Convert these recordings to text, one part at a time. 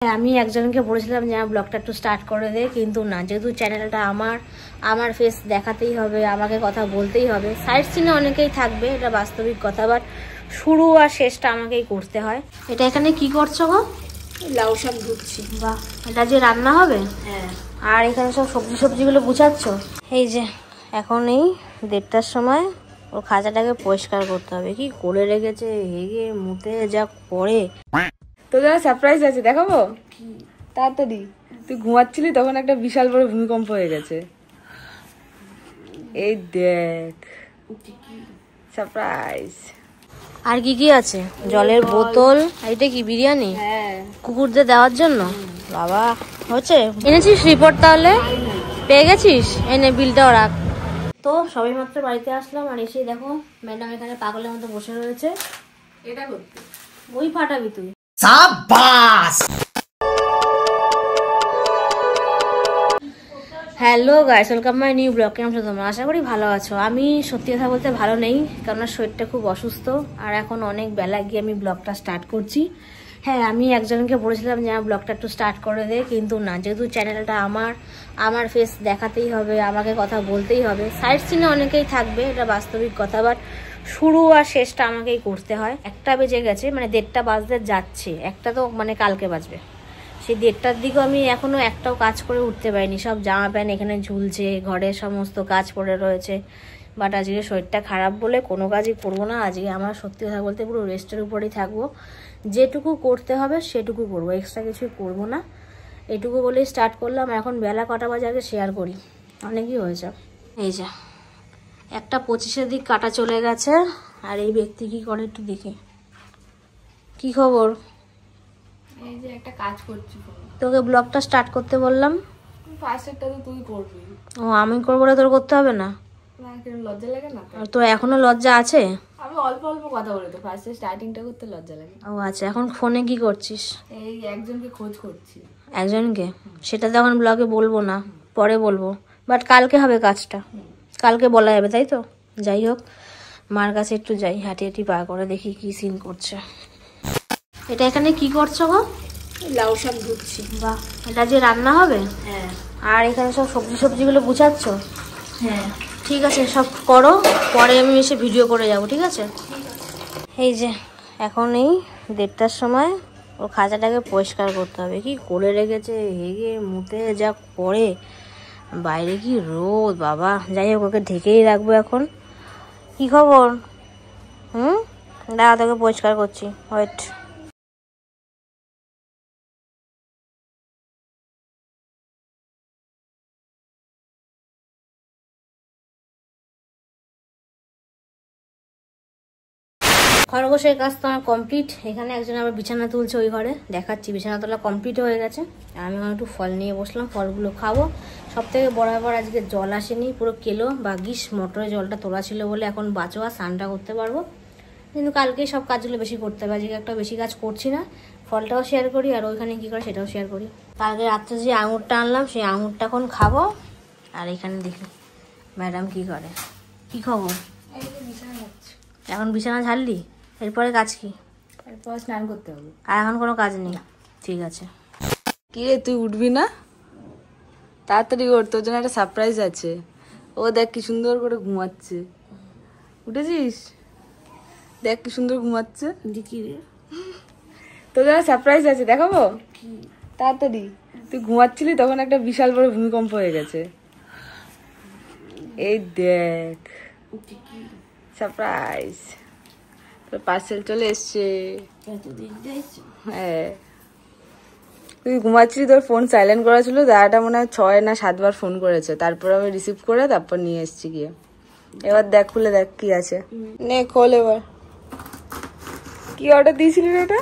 আমি একজনকে বলেছিলাম যে আমার ব্লগটা একটু স্টার্ট করে দে, কিন্তু না, যেহেতু চ্যানেলটা আমার ফেস দেখাতেই হবে, আমাকে কথা বলতেই হবে। সাইড সিনে অনেকেই থাকবে, এটা বাস্তবিক কথা, বাট শুরু আর শেষটা আমাকেই করতে হয়। এটা এখানে কি করছো গো? লাউ শাক ধুচ্ছি। বাহ, এটা যে রান্না হবে? হ্যাঁ। আর এখানে সব সবজিগুলো গুছাচ্ছ? এই যে এখন এই 1:30টার সময় ও খাঁচাটাকে পরিষ্কার করতে হবে। কি করে রেখেছে, হেগে মুতে যা করে। তোদের সারপ্রাইজ আছে, দেখাবো? তাড়াতাড়ি। তুই ঘুমাচ্ছিলি তখন একটা বিশাল বড় ভূমিকম্প হয়ে গেছে। এই দেখ সারপ্রাইজ। আর কি কি আছে? জলের বোতল। এটা কি বিরিয়ানি? হ্যাঁ, কুকুরদের দেওয়ার জন্য। বাবা, হচ্ছে। এনেছিস রিপোর্ট তাহলে? পেয়ে গেছিস? এনে বিলটাও রাখ। তো সবাই মাত্র বাড়িতে আসলাম, আর এসে দেখো ম্যাডাম এখানে পাগলের মতো বসে রয়েছে। এটা করতে বই ফাটাবি তুই? সাবাস। Hello guys, welcome my new blog. কেমন আছো তোমরা? আশা করি ভালো আছো। আমি সত্যি কথা বলতে ভালো নেই, কারণ শরীরটা খুব অসুস্থ, আর এখন অনেক বেলা গিয়ে আমি ব্লগটা স্টার্ট করছি। হ্যাঁ, আমি একজনকে বলেছিলাম যে আমার ব্লগটা একটু স্টার্ট করে দে, কিন্তু না, যেহেতু চ্যানেলটা আমার ফেস দেখাতেই হবে, আমাকে কথা বলতেই হবে। সাইড সিনে অনেকেই থাকবে, এটা বাস্তবিক কথা, বাট শুরু আর শেষটা আমাকেই করতে হয়। 1টা বেজে গেছে, মানে 1:30 বাজতে যাচ্ছে, একটা তো মানে কালকে বাজবে। সেই 1:30টার দিকেও আমি এখনো একটাও কাজ করে উঠতে পারিনি। সব জামা প্যান্ট এখানে ঝুলছে, ঘরের সমস্ত কাজ পড়ে রয়েছে। বাট আজকে শরীরটা খারাপ বলে কোনো কাজই করবো না। আজকে আমার সত্যি কথা বলতে পুরো রেস্টের উপরেই থাকবো। যেটুকু করতে হবে সেটুকু করবো, এক্সট্রা কিছুই করবো না। এটুকু বলেই স্টার্ট করলাম। এখন বেলা কটা বাজে আগে শেয়ার করি, অনেকই হয়েছে। এই যে 1:25-এর দিক কাটা চলে গেছে, আর এই ব্যক্তি কি করে একটু দেখি। কি খবর? এই যে একটা কাজ করছি। তোকে ব্লগটা স্টার্ট করতে বললাম। ফার্স্টটা তো তুই করবি। ও, আমি করবো না? তোর করতে হবে না? না, কেন লজ্জা লাগে না? আর তোর এখনো লজ্জা আছে? আমি অল্প অল্প কথা বলে তো ফার্স্টে স্টার্টিংটা করতে লজ্জা লাগে। ও আচ্ছা, এখন ফোনে কি করছিস? এই একজনকে খোঁজ করছি। একজনকে? সেটা তো এখন ব্লগে বলবো না, পরে বলবো। বাট কালকে হবে কাজটা, কালকে বলা যাবে, তাই তো? যাই হোক, মার কাছে একটু যাই, হাঁটি হাঁটি পা করে দেখি কি সিন করছে। এটা এখানে কি করছো গো? লাউ শাক ধুচ্ছি। বাহ, এটা যে রান্না হবে? হ্যাঁ। আর এখানে সব সবজিগুলো গুছাচ্ছ? হ্যাঁ। ঠিক আছে, সব করো, পরে আমি এসে ভিডিও করে যাব, ঠিক আছে? এই যে এখন এই 1:30টার সময় ও খাঁচাটাকে পরিষ্কার করতে হবে। কি করে রেখেছে, হেগে মুতে যা করে। বাইরে কি রোদ বাবা। যাই হোক, ওকে ঢেকেই রাখবো এখন। কি খবর? দাঁড়া, তোকে পরিষ্কার করছি, ওয়েট। খরগোশের কাজ তো আমার কমপ্লিট। এখানে একজন আবার বিছানা তুলছে, ওই ঘরে দেখাচ্ছি। বিছানা তোলা কমপ্লিট হয়ে গেছে, আর আমি একটু ফল নিয়ে বসলাম, ফলগুলো খাবো। সব থেকে বড় ব্যাপার, আজকে জল আসেনি, পুরো কেলো বাগিস মোটরে জলটা তোলা ছিল বলে এখন বাঁচোয়া স্নানটা করতে পারবো। কিন্তু কালকেই সব কাজগুলো বেশি করতে হবে, আজকে একটা বেশি কাজ করছি না। ফলটাও শেয়ার করি, আর ওইখানে কী করে সেটাও শেয়ার করি। কালকে রাত্রে যে আঙুরটা আনলাম, সেই আঙুরটা এখন খাবো। আর এখানে দেখি ম্যাডাম কি করে। কি খবর? এখন বিছানা ঝাড়লি? এরপরে কাজ কি? এরপর স্নান করতে হবে। আর এখন কোনো কাজ নেই? ঠিক আছে। কি রে, তুই উঠবি না? তাড়াতাড়ি ওঠ, তোর জন্য একটা সারপ্রাইজ আছে। ও দেখ কি সুন্দর করে ঘুমাচ্ছে। উঠেছিস? দেখ কি সুন্দর ঘুমাচ্ছে। দেখি রে, তোর জন্য সারপ্রাইজ আছে, দেখাবো? তাড়াতাড়ি। তুই ঘুমাচ্ছিলি তখন একটা বিশাল বড় ভূমিকম্প হয়ে গেছে। এই দেখ সারপ্রাইজ, তোর পার্সেল চলে এসছে। হ্যাঁ, তুই ঘুমাচ্ছিলি, তোর ফোন সাইলেন্ট করা ছিল, দাদাটা মনে হয় 6 না 7 বার ফোন করেছে, তারপর আমি রিসিভ করে তারপর নিয়ে এসছি গিয়ে। এবার দেখ, খুলে দেখ কি আছে। নে খোল এবার। কি অর্ডার দিয়েছিলি এটা?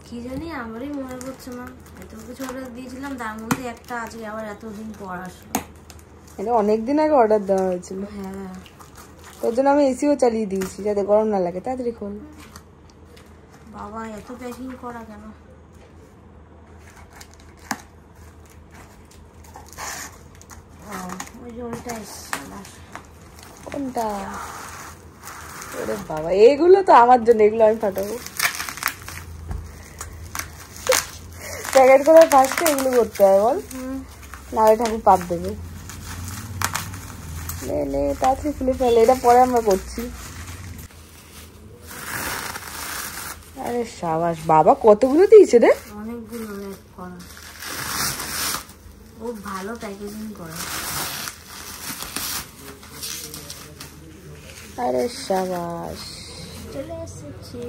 কি জানি, আমারই মনে পড়ছে না। এত কিছু অর্ডার দিয়েছিলাম, তার মধ্যে একটা আজকে আবার এতদিন পর আসলো। এটা অনেকদিন আগে অর্ডার দেওয়া হয়েছিল। হ্যাঁ, তোর জন্য আমি এসিও চালিয়ে দিয়েছি যাতে গরম না লাগে। তাড়াতাড়ি খোল। বাবা এত প্যাকিং করা কেন? ওই যে ওইটা এসছে। কোনটা? ওরে বাবা, এইগুলো তো আমার জন্য, এগুলো আমি ফাটাবো। প্যাকেট করে ফার্স্টে এগুলো করতে হয় বল, নাহলে ঠাকুর পাপ দেবে। নে তাড়াতাড়ি খুলে ফেলে, এটা পরে আমরা করছি। আরে সাবাস বাবা, কতগুলো দিয়েছে রে? অনেকগুলো, অনেক করা, ও ভালো প্যাকেজিং করে। আরে সাবাস, চলে এসেছে।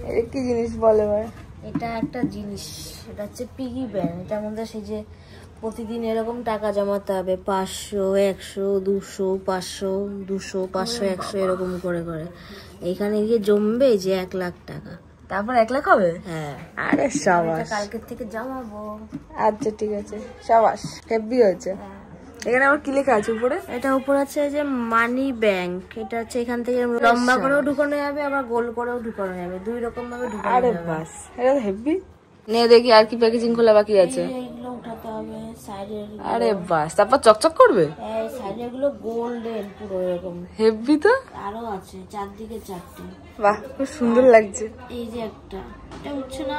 এটা কি জিনিস বলে ভাই? এটা একটা জিনিস, এটা হচ্ছে পিগি ব্যাংক। এটার মধ্যে সেই যে প্রতিদিন এরকম টাকা জমাতে হবে, 500, 100, 200, 500, 200, 500, 100 এরকম করে করে। এইখানে গিয়ে জমবে যে 1 লাখ টাকা, তারপর 1 লাখ হবে? হ্যাঁ। আরে সাবাস, কালকের থেকে জমাবো। আচ্ছা ঠিক আছে, সাবাস, হেভি হয়েছে। এখানে আবার কি লেখা আছে উপরে? এটা উপর আছে যে মানি ব্যাংক। এটা হচ্ছে এখান থেকে লম্বা করেও ঢুকানো যাবে, আবার গোল করেও ঢুকানো যাবে, 2 রকম ভাবে ঢুকানো যাবে। আরে বাস, এটা হেভি। নে দেখি আর কি প্যাকেজিং খোলা বাকি আছে। এইগুলো উঠাতে হবে সাইডের। আরে বাস, তারপর চকচক করবে। এই সাইডের গুলো গোল্ডেন পুরো এরকম। হেভি তো। আরো আছে চারদিকে 4টে। বাহ, খুব সুন্দর লাগছে। এই যে একটা, এটা উঠছে না,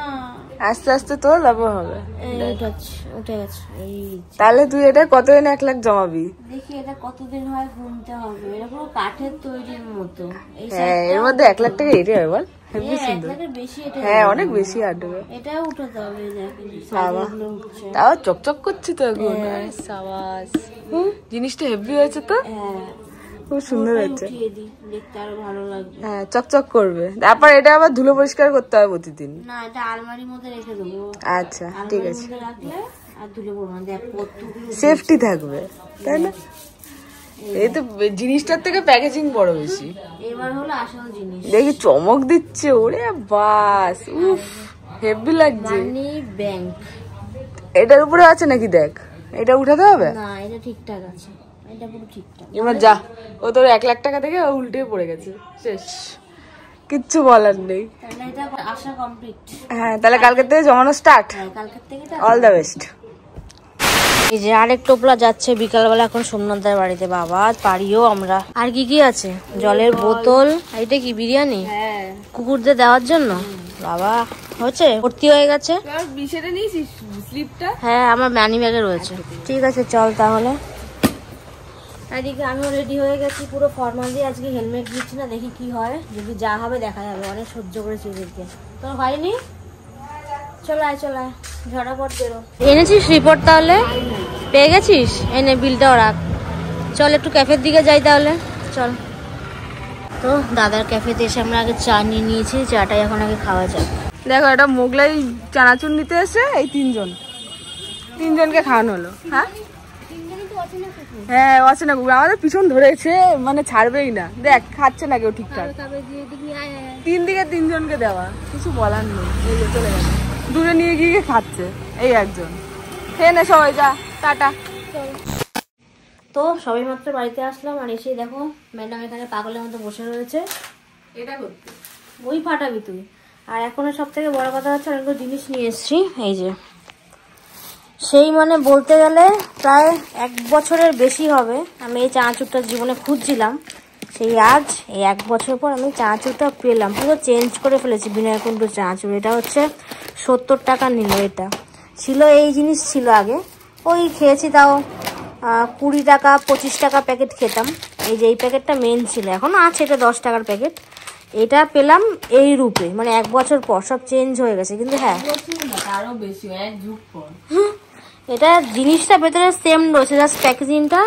আস্তে আস্তে তোর লাভ হবে। উঠে গেছে। এই তাহলে তুই এটা কত এনে 1 লাখ জমাবি? দেখি এটা কতদিন হয় গুনতে হবে। এটা পুরো কাঠের তৈরির মতো। এই হ্যাঁ, এর মধ্যে 1 লাখ টাকা এটে হয় বল, হেভি সুন্দর। বেশি এটা, হ্যাঁ অনেক বেশি আটবে। এটাও উঠাতে হবে। বাবা, তাও চকচক করছে তো এখন। আরে সাবাস, জিনিসটা হেভি হয়েছে তো। হ্যাঁ, খুব সুন্দর হয়েছে। উঠিয়ে দিই, দেখতে আরো ভালো লাগবে। হ্যাঁ, চকচক করবে। তারপর এটা আবার ধুলো পরিষ্কার করতে হবে প্রতিদিন। না, এটা আলমারির মধ্যে রেখে দেবো। আচ্ছা ঠিক আছে, মধ্যে রাখলে আর ধুলে পড়বে না। দেখ কতগুলো সেফটি থাকবে, তাই না? এই তো জিনিসটার থেকে প্যাকেজিং বড় বেশি। এবার হলো আসল জিনিস। দেখি চমক দিচ্ছে, ওরে বাস, উফ হেভি লাগছে। মানি ব্যাংক এটার উপরে আছে নাকি দেখ, এটা উঠাতে হবে না, এটা ঠিকঠাক আছে, এটা পুরো ঠিকঠাক। এবার যা, ও তোর 1 লাখ টাকা থেকে উল্টে পড়ে গেছে, শেষ, কিচ্ছু বলার নেই। তাহলে এটা আশা কমপ্লিট। হ্যাঁ, তাহলে কালকে থেকে জমানো স্টার্ট। কালকের থেকে অল দ্য বেস্ট। এই যে আরেক টোপলা যাচ্ছে বিকালবেলা এখন সোমনাথদের বাড়িতে। বাবা পারিও আমরা। আর কি কি আছে? জলের বোতল। এটা কি বিরিয়ানি? হ্যাঁ, কুকুরদের দেওয়ার জন্য। বাবা হচ্ছে, ভর্তি হয়ে গেছে। বিষয়টা নিয়েছিস স্লিপটা? হ্যাঁ, আমার ম্যানি ব্যাগে রয়েছে। ঠিক আছে চল তাহলে। এদিকে আমিও রেডি হয়ে গেছি পুরো ফর্মাল দিয়ে। আজকে হেলমেট দিচ্ছি না, দেখি কি হয়। যদি যা হবে দেখা যাবে। অনেক সহ্য করেছি এদেরকে। তোর হয়নি? চলায় চলায়, ঝটাপট বেরো। এনেছিস রিপোর্ট তাহলে? পেয়ে গেছিস? এনে বিলটাও রাখ। চল একটু ক্যাফের দিকে যাই তাহলে, চল। তো দাদার ক্যাফেতে এসে আমরা আগে চা নিয়ে নিয়েছি, চাটাই এখন আগে খাওয়া যাক। দেখো, এটা মোগলাই চানাচুর নিতে এসে এই তিনজনকে খাওয়ানো হলো। হ্যাঁ হ্যাঁ, আছে না কুকুর, আমাদের পিছন ধরেছে, মানে ছাড়বেই না। দেখ খাচ্ছে না কেউ ঠিকঠাক। 3 দিকে 3 জনকে দেওয়া, কিছু বলার নেই। এই যে চলে গেল, দূরে নিয়ে গিয়ে খাচ্ছে এই একজন। খেয়ে নে সবাই, যা, টাটা। তো সবাই মাত্র বাড়িতে আসলাম, আর এসে দেখো ম্যাডাম এখানে পাগলের মতো বসে রয়েছে। এটা করতে ওই ফাটাবি তুই। আর এখন সব থেকে বড় কথা হচ্ছে, অনেকগুলো জিনিস নিয়ে এসছি। এই যে সেই মানে বলতে গেলে প্রায় 1 বছরের বেশি হবে আমি এই চানাচুরটা জীবনে খুঁজছিলাম। সেই আজ এই 1 বছর পর আমি চানাচুরটা পেলাম। পুরো চেঞ্জ করে ফেলেছি বিনয়কুণ্ডুর চানাচুর। এটা হচ্ছে 70 টাকা নিল। এটা ছিল, এই জিনিস ছিল আগে, ওই খেয়েছি তাও 20 টাকা 25 টাকা প্যাকেট খেতাম। এই যে এই প্যাকেটটা মেন ছিল, এখনো আছে, এটা 10 টাকার প্যাকেট। এটা পেলাম এই রূপে, মানে 1 বছর পর সব চেঞ্জ হয়ে গেছে। কিন্তু হ্যাঁ, আরো বেশি, 1 যুগ পর। এটা জিনিসটা ভেতরে সেম রয়েছে, জাস্ট প্যাকেজিংটা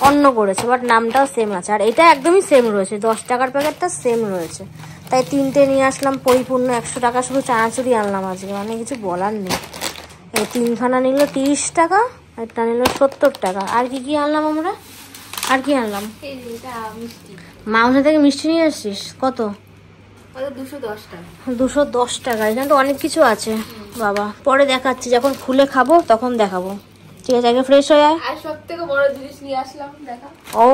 অন্য করেছে, বাট নামটাও সেম আছে। আর এটা একদমই সেম রয়েছে, 10 টাকার প্যাকেটটা সেম রয়েছে। তাই 3টে নিয়ে আসলাম পরিপূর্ণ। 100 টাকা শুধু চানাচুরি আনলাম আজকে, মানে কিছু বলার নেই। এই 3খানা নিল 30 টাকা, একটা নিল 70 টাকা। আর কি কি আনলাম আমরা? আর কি আনলাম? মাউসা থেকে মিষ্টি নিয়ে আসছিস? কত? 210 টাকা। 210 টাকা। এখানে তো অনেক কিছু আছে বাবা, পরে দেখাচ্ছি, যখন খুলে খাবো তখন দেখাবো। ঠিক আছে, আগে ফ্রেশ হয়ে যায়। আর সবথেকে বড় জিনিস নিয়ে আসলাম, দেখা। ও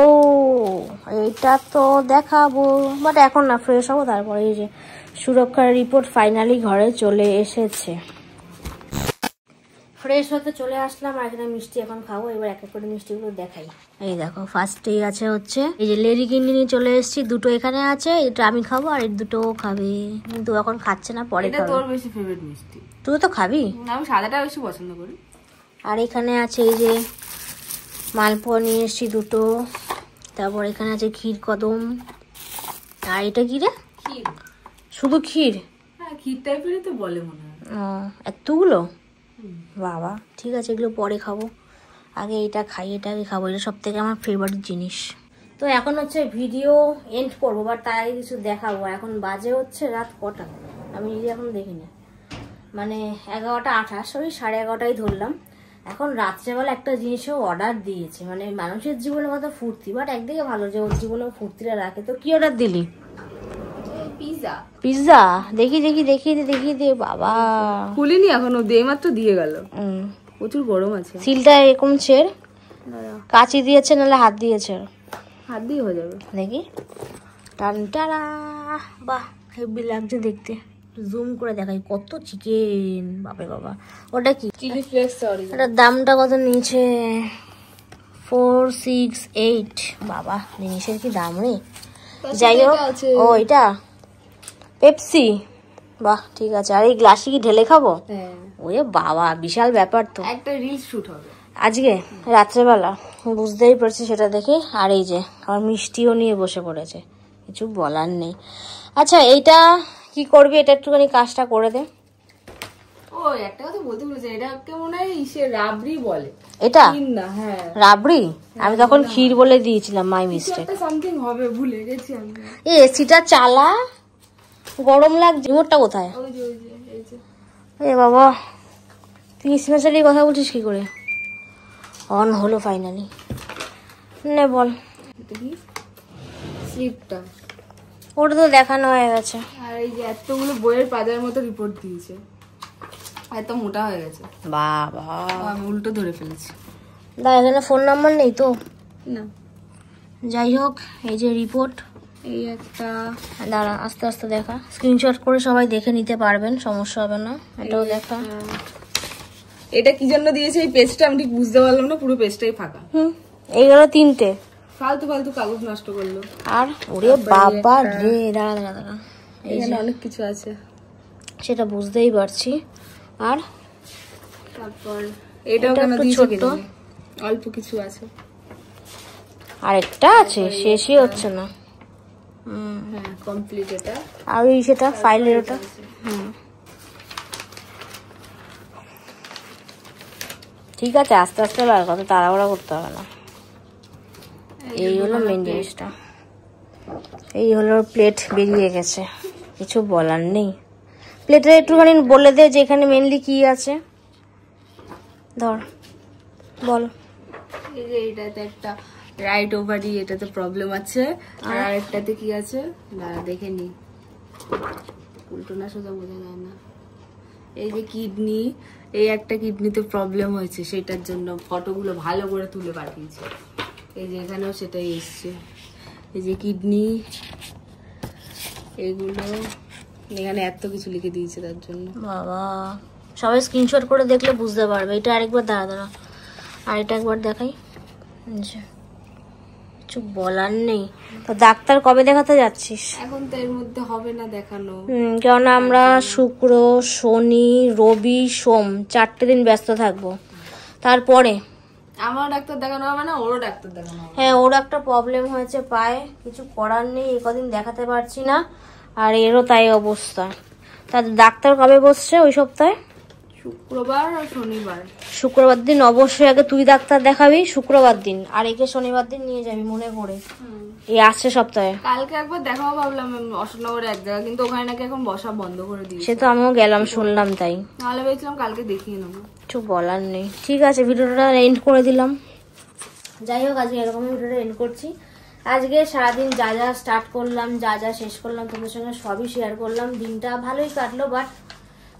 এইটা তো দেখাবো, বাট এখন না, ফ্রেশ হবো তারপরে। এই যে সুরক্ষার রিপোর্ট ফাইনালি ঘরে চলে এসেছে। ফ্রেশ হতে চলে আসলাম, আর এখানে মিষ্টি এখন খাবো। এবার এক এক করে মিষ্টিগুলো দেখাই। এই দেখো, ফার্স্টেই আছে হচ্ছে এই যে লেডি কিন্ডি নিয়ে চলে এসেছি। 2টো এখানে আছে, এটা আমি খাবো আর এই 2টো খাবে, কিন্তু এখন খাচ্ছে না, পরে খাবে। তোর বেশি ফেভারিট মিষ্টি। তুই তো খাবি? আমি সাদাটা বেশি পছন্দ করি। আর এখানে আছে এই যে মালপোয়া নিয়ে এসছি দুটো, তারপর এখানে আছে ক্ষীর কদম, আর এটা কি রে? ক্ষীর। শুধু ক্ষীর? হ্যাঁ ক্ষীর টাইপেরই তো বলে মনে হয়। এতগুলো? বাবা ঠিক আছে, এগুলো পরে খাবো, আগে এটা খাই, এটা আগে খাবো, এটা সব থেকে আমার ফেভারিট জিনিস। তো এখন হচ্ছে ভিডিও এন্ড করবো, বাট তার আগে কিছু দেখাবো। এখন বাজে হচ্ছে রাত কটা আমি নিজে এখন দেখিনি, মানে 11:28, ওই 11:30 ধরলাম। এখন রাত্রেবেলা একটা জিনিসও অর্ডার দিয়েছে, মানে মানুষের জীবনে কত ফুর্তি, বাট একদিকে ভালো যে ওর জীবনে ফুর্তিটা রাখে। তো কি অর্ডার দিলি? পিৎজা। পিৎজা? দেখি দেখি দেখি দেখি দে। বাবা খুলিনি এখনো, দিয়ে মাত্র দিয়ে গেল। প্রচুর গরম আছে। সিলটা এরকম ছেড়, কাঁচি দিয়েছে নাহলে হাত দিয়েছে? হাত দিয়ে হয়ে যাবে। দেখি, টানটারা, বাহ হেভি লাগছে দেখতে। জুম করে দেখাই কত চিকেন, বাপরে বাবা। ওটা কি? Chilli flakes. সরি, ওটার দামটা কত নিয়েছে? 468। বাবা জিনিসের কি দাম রে। যাই হোক, ও এটা পেপসি, বাহ ঠিক আছে। আর এই গ্লাসে কি ঢেলে খাবো? ওরে বাবা বিশাল ব্যাপার তো। একটা রিলস শুট হবে আজকে রাত্রেবেলা, বুঝতেই পারছি সেটা দেখে। আর এই যে আমার মিষ্টিও নিয়ে বসে পড়েছে, কিছু বলার নেই। আচ্ছা এইটা কি করবি? এটা একটুখানি কাজটা করে দে। ও একটা কথা বলতে বলেছে, এটাকে মনে হয় ইসে রাবড়ি বলে। এটা না? হ্যাঁ রাবড়ি। আমি তখন ক্ষীর বলে দিয়েছিলাম, মাই মিস্টেক। সামথিং হবে, ভুলে গেছি আমি। এই এসিটা চালা, গরম লাগছে। রিমোটটা কোথায়? ওই যে এই যে। এ বাবা তুই স্পেশালি কথা বলছিস কি করে? অন হলো ফাইনালি। নে বল। এটা কি? স্লিপটা। ওটা তো দেখানো হয়ে গেছে। আর এই যে এতগুলো বইয়ের পাতার মতো রিপোর্ট দিয়েছে, এত মোটা হয়ে গেছে। বাবা আমি উল্টো ধরে ফেলেছি। দা এখানে ফোন নাম্বার নেই তো? না। যাই হোক এই যে রিপোর্ট, এই একটা। দাঁড়া আস্তে আস্তে দেখা, স্ক্রিনশট করে সবাই দেখে নিতে পারবেন, সমস্যা হবে না। এটাও দেখা। এটা কি জন্য দিয়েছে এই পেজটা আমি ঠিক বুঝতে পারলাম না, পুরো পেজটাই ফাঁকা। এইগুলো 3টে ফালতু ফালতু কাগজ নষ্ট করলো। আর ওরে বাবা রে, দাঁড়া দাঁড়া দাঁড়া, এখানে অনেক কিছু আছে, সেটা বুঝতেই পারছি। আর তারপর এটাও কেন দিয়েছে ছোট, অল্প কিছু আছে। আরেকটা আছে, শেষই হচ্ছে না। হ্যাঁ কমপ্লিট এটা। আর ওই সেটা ফাইলের ওটা। ঠিক আছে আস্তে আস্তে বার, কত তাড়াহুড়া করতে হবে না। এই হলো মেন জিনিসটা। এই হলো প্লেট বেরিয়ে গেছে, কিছু বলার নেই। প্লেটে একটুখানি বলে দে যে এখানে মেনলি কি আছে। ধর বল। এই যে এটাতে একটা রাইট ওভারি, এটাতে প্রবলেম আছে। আর আরেকটাতে কি আছে না দেখে নি, উল্টো না সোজা বোঝা যায় না। এই যে কিডনি, এই একটা কিডনিতে প্রবলেম হয়েছে, সেটার জন্য ফটোগুলো ভালো করে তুলে পাঠিয়েছে। এই যে এখানেও সেটাই এসছে। এই যে কিডনি, এইগুলো এখানে এত কিছু লিখে দিয়েছে তার জন্য। বাবা সবাই স্ক্রিনশট করে দেখলে বুঝতে পারবে। এটা আরেকবার দাঁড়া দাঁড়া, আর এটা একবার দেখাই। কিছু বলার নেই। তো ডাক্তার কবে দেখাতে যাচ্ছিস? এখন তো এর মধ্যে হবে না দেখানো, কেননা আমরা শুক্র, শনি, রবি, সোম 4টে দিন ব্যস্ত থাকবো। তারপরে আমার ডাক্তার দেখানো হবে না, ওরও ডাক্তার দেখানো হবে। হ্যাঁ ওর একটা প্রবলেম হয়েছে পায়ে, কিছু করার নেই, এই কদিন দেখাতে পারছি না। আর এরও তাই অবস্থা। তা ডাক্তার কবে বসছে ওই সপ্তাহে? শুক্রবার আর শনিবার। শুক্রবার দিন অবশ্যই আগে তুই ডাক্তার দেখাবি, শুক্রবার দিন। আর একে শনিবার দিন নিয়ে যাবি মনে করে, এই আসছে সপ্তাহে। কালকে একবার দেখাবো ভাবলাম অশোকনগরে এক জায়গা, কিন্তু ওখানে নাকি এখন বসা বন্ধ করে দিয়েছে। সে তো আমিও গেলাম শুনলাম, তাই নাহলে ভেবেছিলাম কালকে দেখিয়ে নেবো। কিছু বলার নেই। ঠিক আছে ভিডিওটা এন্ড করে দিলাম। যাই হোক আজকে এরকমই ভিডিওটা এন্ড করছি। আজকে সারাদিন যা যা স্টার্ট করলাম, যা যা শেষ করলাম, তোমাদের সঙ্গে সবই শেয়ার করলাম। দিনটা ভালোই কাটলো, বাট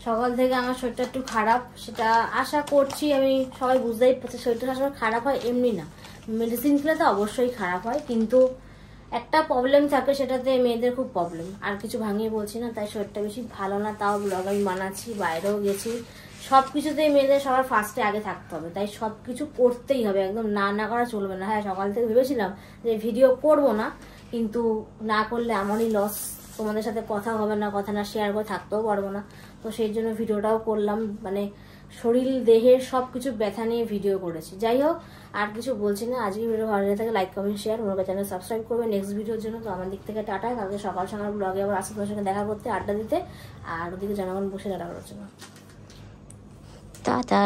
সকাল থেকে আমার শরীরটা একটু খারাপ, সেটা আশা করছি আমি সবাই বুঝতেই পারছি। শরীরটা সবসময় খারাপ হয় এমনি না, মেডিসিন খেলে তো অবশ্যই খারাপ হয়, কিন্তু একটা প্রবলেম থাকে, সেটাতে মেয়েদের খুব প্রবলেম। আর কিছু ভাঙিয়ে বলছি না, তাই শরীরটা বেশি ভালো না, তাও ব্লগ আমি বানাচ্ছি, বাইরেও গেছি, সবকিছুতেই মেয়েদের সবার ফার্স্টে আগে থাকতে হবে, তাই সবকিছু করতেই হবে, একদম না না করা চলবে না। হ্যাঁ সকাল থেকে ভেবেছিলাম যে ভিডিও করব না, কিন্তু না করলে আমারই লস, তোমাদের সাথে কথা হবে না, কথা না শেয়ার করে থাকতেও পারবো না। তো সেই জন্য ভিডিওটাও করলাম, মানে শরীর দেহের সব কিছু ব্যথা নিয়ে ভিডিও করেছি। যাই হোক, আর কিছু বলছি না। আজকে ভিডিও ভালো লেগে থাকে লাইক কমেন্ট শেয়ার, মোর চ্যানেল সাবস্ক্রাইব করবে নেক্সট ভিডিওর জন্য। তো আমার দিক থেকে টাটা, কালকে সকাল সকাল ব্লগে আবার আসে তোমার সঙ্গে দেখা করতে, আড্ডা দিতে, আর ওদিকে জনগণ বসে দেখা করার জন্য। টাটা।